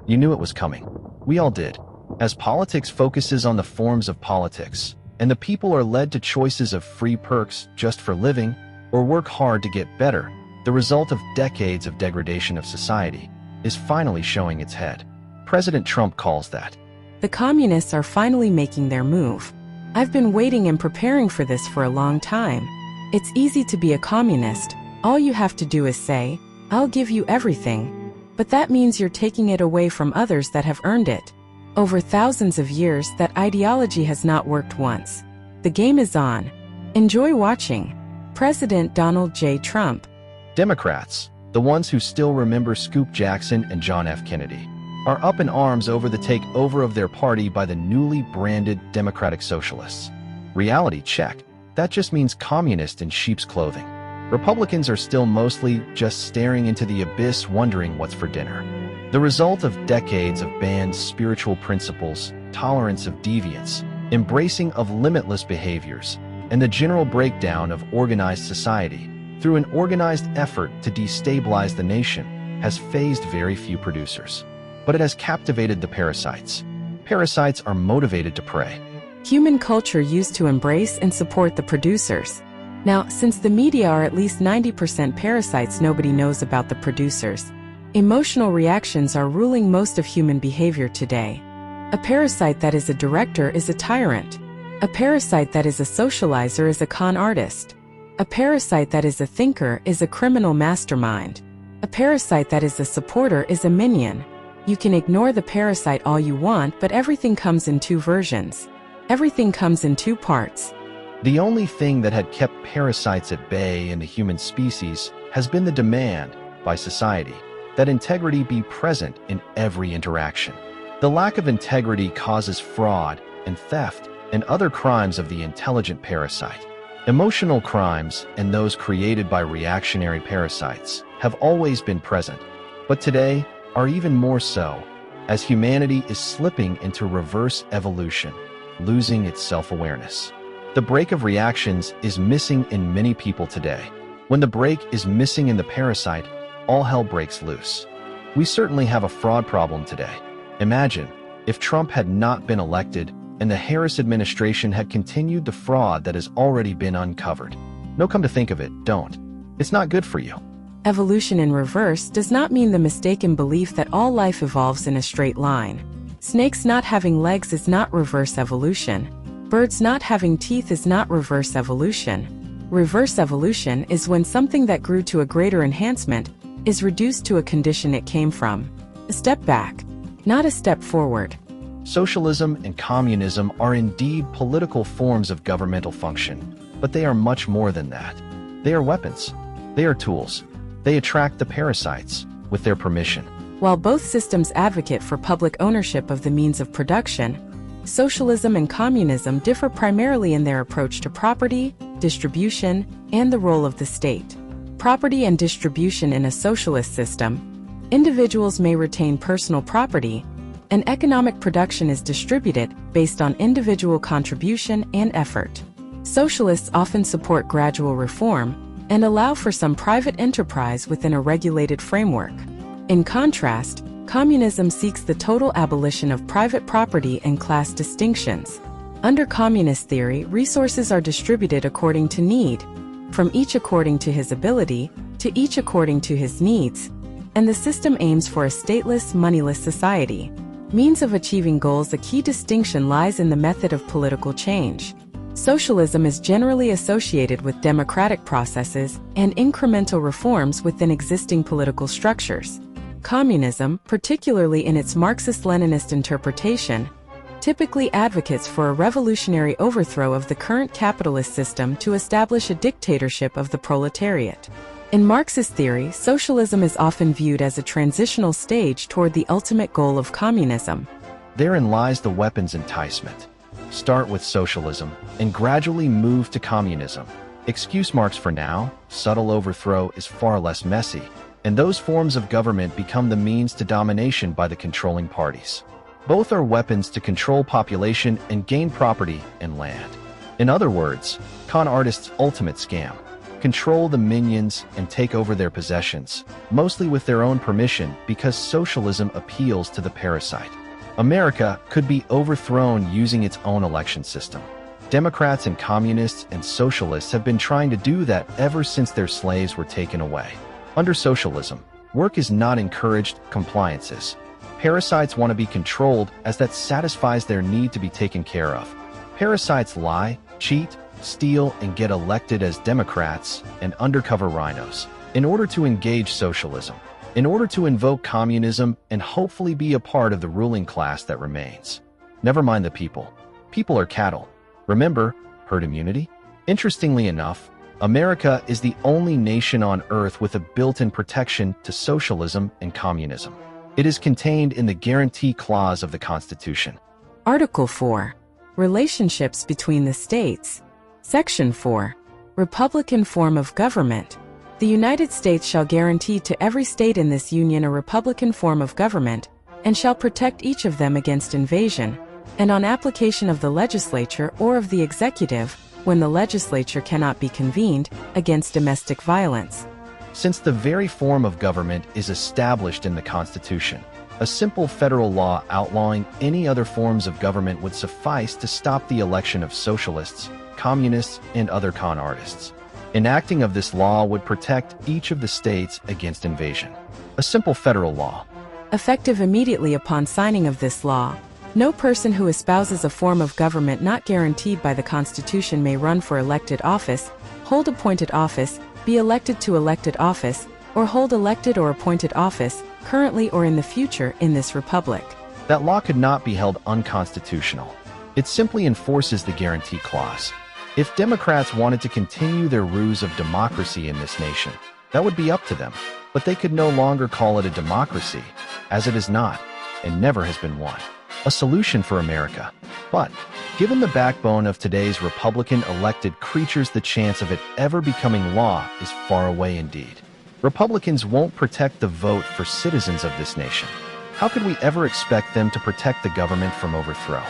You knew it was coming. We all did. As politics focuses on the forms of politics, and the people are led to choices of free perks just for living, or work hard to get better, the result of decades of degradation of society is finally showing its head. President Trump calls that. The communists are finally making their move. I've been waiting and preparing for this for a long time. It's easy to be a communist. All you have to do is say, "I'll give you everything." But that means you're taking it away from others that have earned it. Over thousands of years, that ideology has not worked once. The game is on. Enjoy watching. President Donald J. Trump. Democrats, the ones who still remember Scoop Jackson and John F. Kennedy, are up in arms over the takeover of their party by the newly branded Democratic Socialists. Reality check. That just means communist in sheep's clothing. Republicans are still mostly just staring into the abyss wondering what's for dinner. The result of decades of banned spiritual principles, tolerance of deviance, embracing of limitless behaviors, and the general breakdown of organized society through an organized effort to destabilize the nation has fazed very few producers. But it has captivated the parasites. Parasites are motivated to prey. Human culture used to embrace and support the producers. Now, since the media are at least 90% parasites, nobody knows about the producers. Emotional reactions are ruling most of human behavior today. A parasite that is a director is a tyrant. A parasite that is a socializer is a con artist. A parasite that is a thinker is a criminal mastermind. A parasite that is a supporter is a minion. You can ignore the parasite all you want, but everything comes in two versions. Everything comes in two parts. The only thing that had kept parasites at bay in the human species has been the demand by society that integrity be present in every interaction. The lack of integrity causes fraud and theft and other crimes of the intelligent parasite. Emotional crimes and those created by reactionary parasites have always been present, but today are even more so, as humanity is slipping into reverse evolution, losing its self-awareness. The brake of reactions is missing in many people today. When the brake is missing in the parasite, all hell breaks loose. We certainly have a fraud problem today. Imagine if Trump had not been elected and the Harris administration had continued the fraud that has already been uncovered. No, come to think of it, don't. It's not good for you. Evolution in reverse does not mean the mistaken belief that all life evolves in a straight line. Snakes not having legs is not reverse evolution. Birds not having teeth is not reverse evolution. Reverse evolution is when something that grew to a greater enhancement is reduced to a condition it came from. A step back, not a step forward. Socialism and communism are indeed political forms of governmental function, but they are much more than that. They are weapons. They are tools. They attract the parasites with their permission. While both systems advocate for public ownership of the means of production, socialism and communism differ primarily in their approach to property, distribution, and the role of the state. Property and distribution in a socialist system, individuals may retain personal property, and economic production is distributed based on individual contribution and effort. Socialists often support gradual reform and allow for some private enterprise within a regulated framework. In contrast, communism seeks the total abolition of private property and class distinctions. Under communist theory, resources are distributed according to need, from each according to his ability, to each according to his needs, and the system aims for a stateless, moneyless society. Means of achieving goals. A key distinction lies in the method of political change. Socialism is generally associated with democratic processes and incremental reforms within existing political structures. Communism, particularly in its Marxist-Leninist interpretation, typically advocates for a revolutionary overthrow of the current capitalist system to establish a dictatorship of the proletariat. In Marxist theory, socialism is often viewed as a transitional stage toward the ultimate goal of communism. Therein lies the weapon's enticement. Start with socialism and gradually move to communism. Excuse marks for now, subtle overthrow is far less messy, and those forms of government become the means to domination by the controlling parties. Both are weapons to control population and gain property and land. In other words, con artists' ultimate scam. Control the minions and take over their possessions, mostly with their own permission because socialism appeals to the parasite. America could be overthrown using its own election system. Democrats and communists and socialists have been trying to do that ever since their slaves were taken away. Under socialism, work is not encouraged, compliances. Parasites want to be controlled as that satisfies their need to be taken care of. Parasites lie, cheat, steal, and get elected as Democrats and undercover rhinos in order to engage socialism, in order to invoke communism and hopefully be a part of the ruling class that remains. Never mind the people. People are cattle. Remember, herd immunity? Interestingly enough, America is the only nation on earth with a built-in protection to socialism and communism. It is contained in the Guarantee Clause of the Constitution. Article 4. Relationships between the states. Section 4. Republican form of government. The United States shall guarantee to every state in this union a republican form of government, and shall protect each of them against invasion, and on application of the legislature or of the executive, when the legislature cannot be convened, against domestic violence. Since the very form of government is established in the Constitution, a simple federal law outlawing any other forms of government would suffice to stop the election of socialists, communists, and other con artists. Enacting of this law would protect each of the states against invasion. A simple federal law. Effective immediately upon signing of this law, no person who espouses a form of government not guaranteed by the Constitution may run for elected office, hold appointed office, be elected to elected office, or hold elected or appointed office, currently or in the future, in this republic. That law could not be held unconstitutional. It simply enforces the Guarantee Clause. If Democrats wanted to continue their ruse of democracy in this nation, that would be up to them, but they could no longer call it a democracy, as it is not, and never has been one. A solution for America. But, given the backbone of today's Republican-elected creatures, the chance of it ever becoming law is far away indeed. Republicans won't protect the vote for citizens of this nation. How could we ever expect them to protect the government from overthrow?